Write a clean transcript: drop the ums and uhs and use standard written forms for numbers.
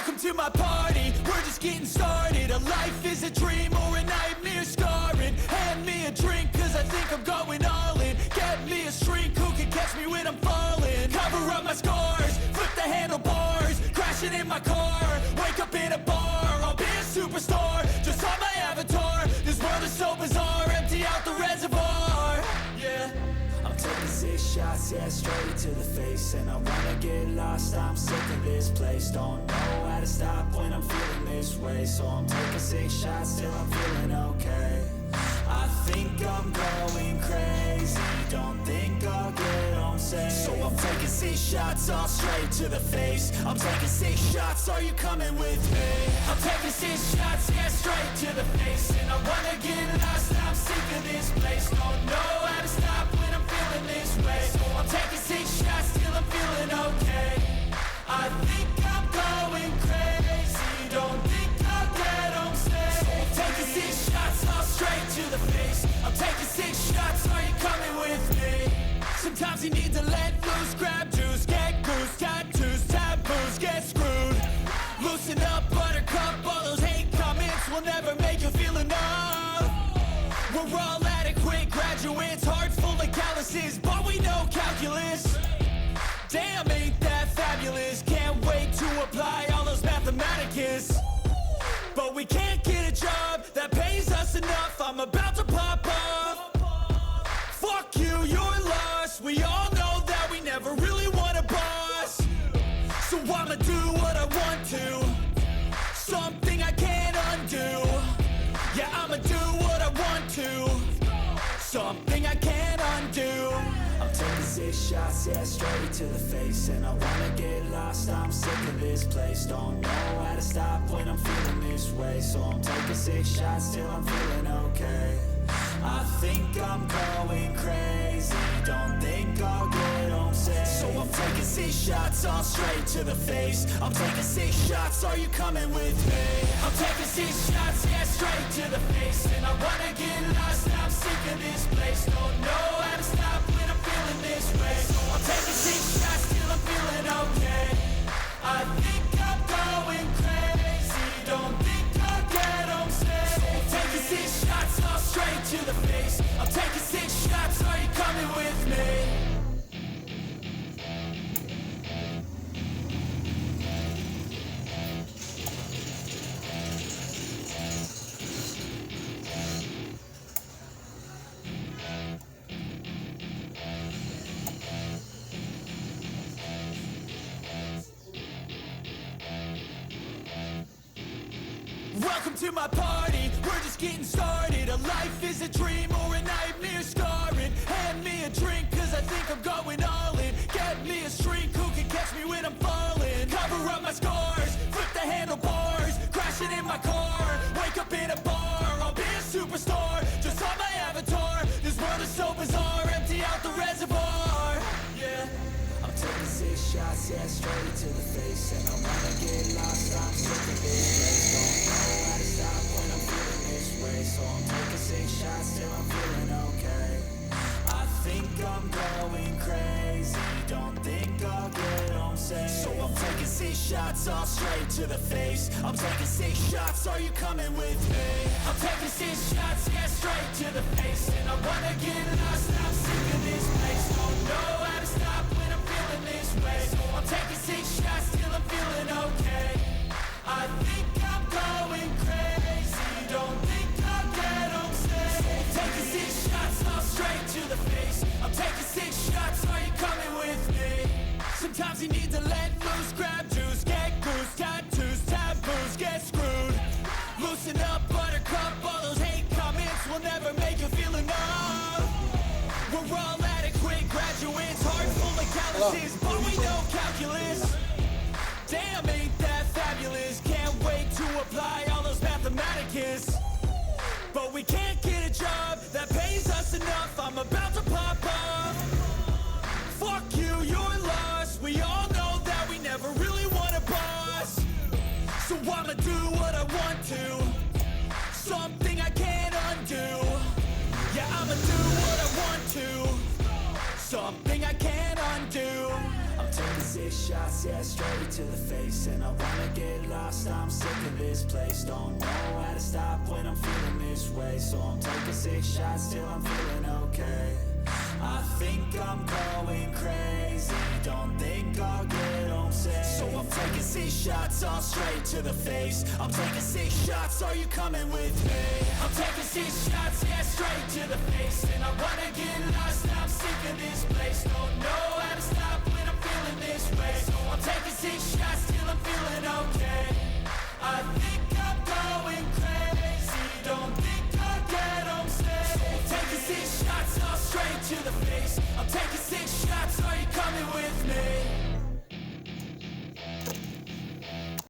Welcome to my party, we're just getting started. A life is a dream or a nightmare scarring. Hand me a drink cause I think I'm going all in. Get me a shrink who can catch me when I'm falling. Cover up my scars, flip the handlebars. Crashing in my car, wake up in a bar. I'll be a superstar, just on my avatar. This world is so bizarre, empty out the reservoir. Yeah, I'm taking 6 shots, yeah, straight to the face. And I wanna get lost, I'm sick of this place. Don't know how to stop when I'm feeling this way. So I'm taking 6 shots till I'm feeling okay. I think I'm going crazy, don't think I'll get home safe. So I'm taking 6 shots, all straight to the face. I'm taking 6 shots, are you coming with me? I'm taking 6 shots, yeah, straight to the face. And I wanna get lost, I'm sick of this place. Don't know how to stop when I'm feeling this way. So I'm taking 6 shots till I'm feeling okay. I think I'm going crazy, don't think I'll get home safe. So I'm taking 6 shots, all straight to the face. I'm taking 6 shots, are you coming with me? Sometimes you need to let loose, grab juice, get goose, tattoos, taboos, get screwed. Loosen up, buttercup, all those hate comments will never make you feel enough. We're all adequate graduates, hearts full of calluses, but we know calculus. Damn, ain't that fabulous? Can't wait to apply all those mathematicus. But we can't get a job that pays us enough. I'm about to pop up. Fuck you, you're lost. We all know that we never really want a boss. So I'ma do what I want to, something I can't undo. Yeah, I'ma do what I want to, something I can't undo. I'm taking 6 shots, yeah, straight to the face. And I wanna get lost, I'm sick of this place. Don't know how to stop when I'm feeling this way. So I'm taking 6 shots till I'm feeling okay. I think I'm going crazy, don't think I'll get home safe. So I'm taking 6 shots, all straight to the face. I'm taking 6 shots, are you coming with me? I'm taking 6 shots, yeah, straight to the face. And I wanna get lost, I'm sick of this place. Don't know how to stop when I'm feeling this way. So I'm taking 6 shots till I'm feeling okay. I think I'm going crazy, don't think I'll get home safe. So I'm taking 6 shots, all straight to the face. I'm taking 6 shots, are you coming with me? Welcome to my party, we're just getting started. A life is a dream or a nightmare scarring. Hand me a drink cause I think I'm going all in. Get me a shrink who can catch me when I'm falling. Cover up my scars, flip the handlebars. Crashing in my car, wake up in a bar. I'll be a superstar, just on my avatar. This world is so bizarre, empty out the reservoir. Yeah, I'm taking 6 shots, yeah, straight to the face. And I wanna get lost, I'm sick of this place. Don't know how to stop when I'm feeling this way. So I'm taking 6 shots till I'm feeling okay. I think I'm going crazy, don't think I'll get home safe. So I'm taking 6 shots, all straight to the face. I'm taking 6 shots, are you coming with me? I'm taking 6 shots, yeah, straight to the face. And I wanna get lost, I'm sick of this place. Don't know how to stop when I'm feeling this way. So I'm taking 6 shots till I'm feeling okay. I think I'm going crazy, don't think I'll get home safe. So I'm taking 6 shots, all straight to the face. I'm taking 6 shots, are you coming with me? Sometimes you need to let loose, grab juice, get goose, tattoos, taboos, get screwed. Loosen up, buttercup, all those hate comments will never make you feel enough. We're all adequate graduates, hearts full of calluses, but we know calculus. Damn, ain't that fabulous? Can't wait to apply all those mathematicus. But we can't get a job that pays us enough. I'm about to pop up. Fuck you, you're lost. We all know that we never really want a boss. So I'ma do what I want to, something I can't undo. Yeah, I'ma do what I want to, something I can't undo. I'm taking six shots, yeah, straight to the face. And I wanna get lost, I'm sick of this place. Don't know how to stop when I'm feeling this way. So I'm taking six shots till I'm feeling okay. I think I'm going crazy, don't think I'll get home safe. So I'm taking six shots, all straight to the face. I'm taking six shots, are you coming with me? I'm taking six shots, yeah, straight to the face. And I wanna get lost, I'm sick of this place. Don't know how to stop when I'm feeling this way. So I'm taking six shots till I'm feeling okay.